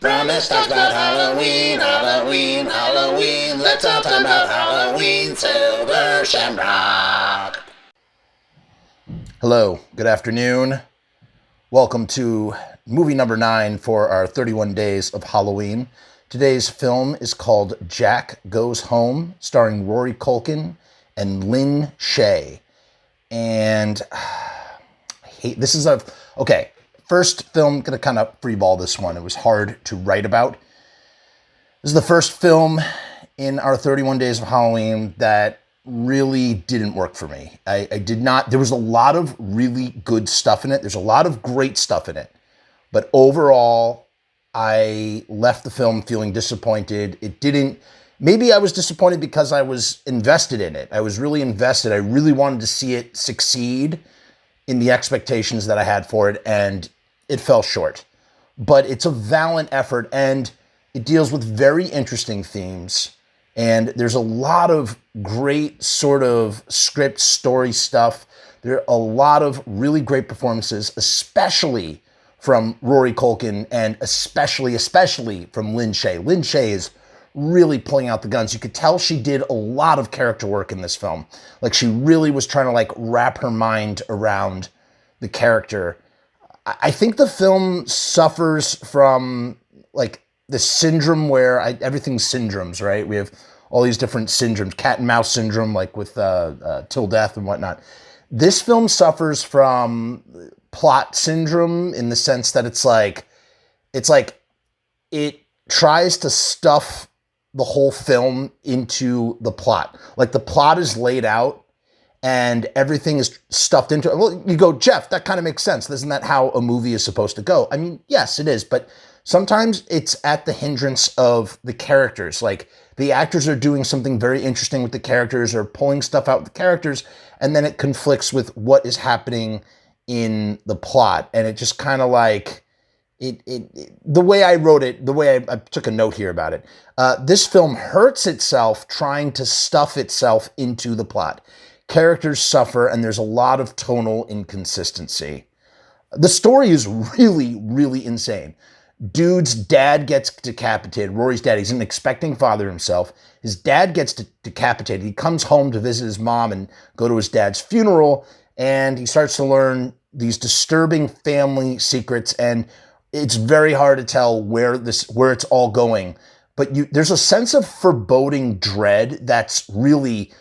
Frumess talks about Halloween, Halloween, Halloween. Let's all talk about Halloween, Silver Shamrock. Hello, good afternoon. Welcome to movie number 9 for our 31 days of Halloween. Today's film is called Jack Goes Home, starring Rory Culkin and Lynn Shay. And first film, gonna kind of freeball this one. It was hard to write about. This is the first film in our 31 days of Halloween that really didn't work for me. I did not, there was a lot of really good stuff in it. There's a lot of great stuff in it. But overall, I left the film feeling disappointed. Maybe I was disappointed because I was invested in it. I was really invested. I really wanted to see it succeed in the expectations that I had for it, and it fell short. But it's a valiant effort, and it deals with very interesting themes. And there's a lot of great sort of script story stuff. There are a lot of really great performances, especially from Rory Culkin and especially from Lynn Shay. Lynn Shay is really pulling out the guns. You could tell she did a lot of character work in this film. Like, she really was trying to wrap her mind around the character. I think the film suffers from the syndrome where everything's syndromes, right? We have all these different syndromes, cat and mouse syndrome, like with Till Death and whatnot. This film suffers from plot syndrome in the sense that it tries to stuff the whole film into the plot. Like, the plot is laid out and everything is stuffed into it. Well, you go, Jeff, that kind of makes sense. Isn't that how a movie is supposed to go? I mean, yes, it is, but sometimes it's at the hindrance of the characters. Like, the actors are doing something very interesting with the characters or pulling stuff out with the characters, and then it conflicts with what is happening in the plot. And it just kind of the way I wrote it, the way I took a note here about it, this film hurts itself trying to stuff itself into the plot. Characters suffer, and there's a lot of tonal inconsistency. The story is really, really insane. Dude's dad gets decapitated. Rory's dad, he's an expecting father himself. His dad gets decapitated. He comes home to visit his mom and go to his dad's funeral, and he starts to learn these disturbing family secrets, and it's very hard to tell where it's all going. But there's a sense of foreboding dread that's really,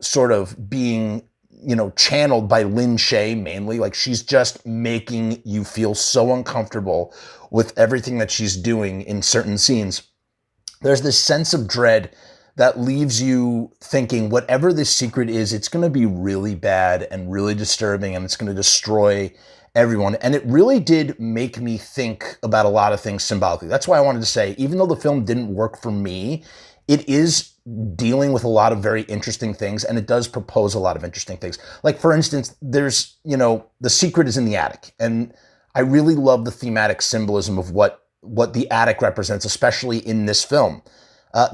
sort of being, channeled by Lynn Shay mainly. Like, she's just making you feel so uncomfortable with everything that she's doing in certain scenes. There's this sense of dread that leaves you thinking whatever this secret is, it's going to be really bad and really disturbing, and it's going to destroy everyone. And it really did make me think about a lot of things symbolically. That's why I wanted to say, even though the film didn't work for me, it is dealing with a lot of very interesting things, and it does propose a lot of interesting things. Like, for instance, there's, the secret is in the attic, and I really love the thematic symbolism of what the attic represents, especially in this film.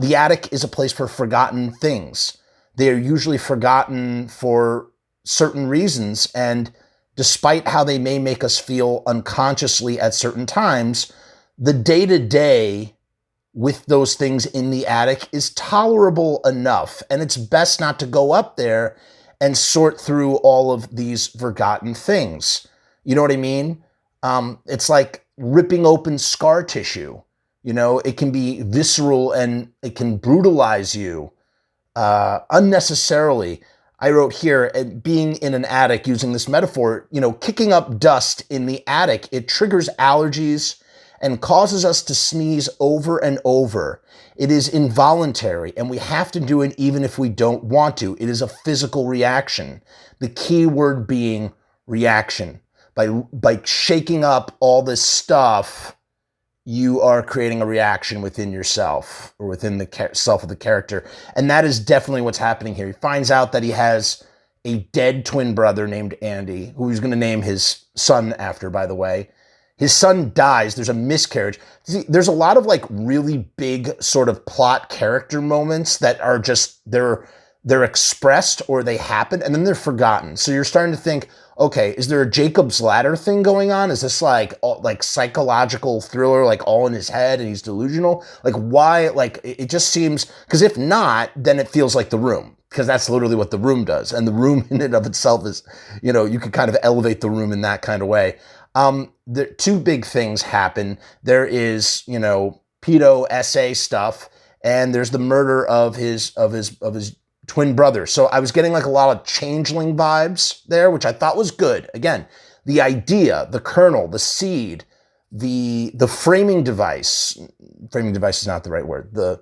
The attic is a place for forgotten things. They are usually forgotten for certain reasons, and despite how they may make us feel unconsciously at certain times, the day-to-day with those things in the attic is tolerable enough, and it's best not to go up there and sort through all of these forgotten things. You know what I mean? It's like ripping open scar tissue. It can be visceral and it can brutalize you unnecessarily. I wrote here, being in an attic, using this metaphor, kicking up dust in the attic, it triggers allergies and causes us to sneeze over and over. It is involuntary, and we have to do it even if we don't want to. It is a physical reaction. The key word being reaction. By shaking up all this stuff, you are creating a reaction within yourself or within the self of the character. And that is definitely what's happening here. He finds out that he has a dead twin brother named Andy, who he's going to name his son after, by the way. His son dies. There's a miscarriage. See, there's a lot of really big sort of plot character moments that are just, they're expressed or they happen and then they're forgotten. So you're starting to think, okay, is there a Jacob's Ladder thing going on? Is this like psychological thriller, like all in his head and he's delusional? Like why? Like it just seems, because if not, then it feels like The Room, because that's literally what The Room does. And The Room in and of itself is, you could kind of elevate The Room in that kind of way. The two big things happen. There is, pedo essay stuff, and there's the murder of his twin brother. So I was getting like a lot of Changeling vibes there, which I thought was good. Again, the idea, the kernel, the seed, the framing device is not the right word. The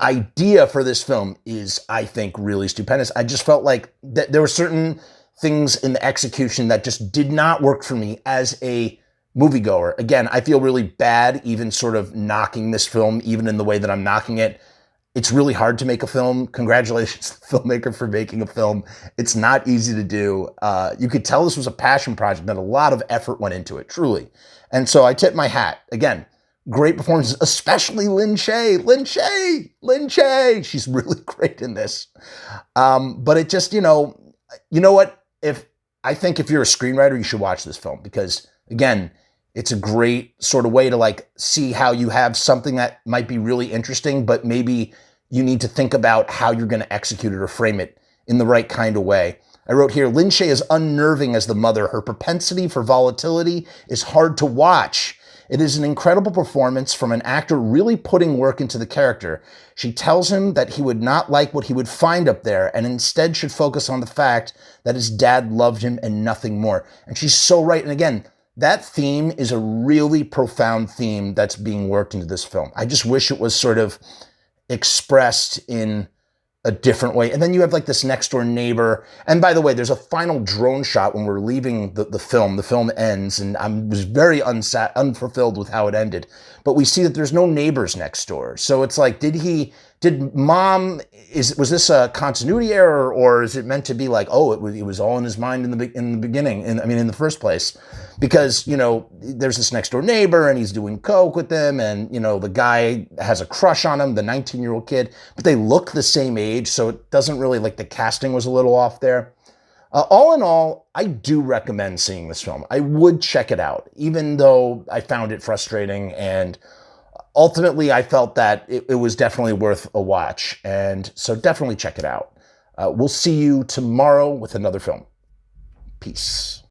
idea for this film is, I think, really stupendous. I just felt like there were certain things in the execution that just did not work for me as a moviegoer. Again, I feel really bad even sort of knocking this film, even in the way that I'm knocking it. It's really hard to make a film. Congratulations to the filmmaker for making a film. It's not easy to do. You could tell this was a passion project, that a lot of effort went into it, truly. And so I tip my hat. Again, great performances, especially Lin Shaye. Lin Shaye. She's really great in this. But it just, you know what? I think if you're a screenwriter, you should watch this film, because again, it's a great sort of way to like see how you have something that might be really interesting, but maybe you need to think about how you're going to execute it or frame it in the right kind of way. I wrote here, Lin Shaye is unnerving as the mother. Her propensity for volatility is hard to watch. It is an incredible performance from an actor really putting work into the character. She tells him that he would not like what he would find up there and instead should focus on the fact that his dad loved him and nothing more. And she's so right. And again, that theme is a really profound theme that's being worked into this film. I just wish it was sort of expressed in a different way. And then you have like this next door neighbor. And by the way, there's a final drone shot when we're leaving the film. The film ends, and I was very unfulfilled with how it ended. But we see that there's no neighbors next door. So it's like, was this a continuity error, or is it meant to be like, oh, it was all in his mind in the beginning, in the first place? Because, there's this next door neighbor and he's doing coke with them, and, the guy has a crush on him, the 19-year-old kid, but they look the same age, so it doesn't really, like, the casting was a little off there. All in all, I do recommend seeing this film. I would check it out, even though I found it frustrating, and ultimately I felt that it was definitely worth a watch, and so definitely check it out. We'll see you tomorrow with another film. Peace.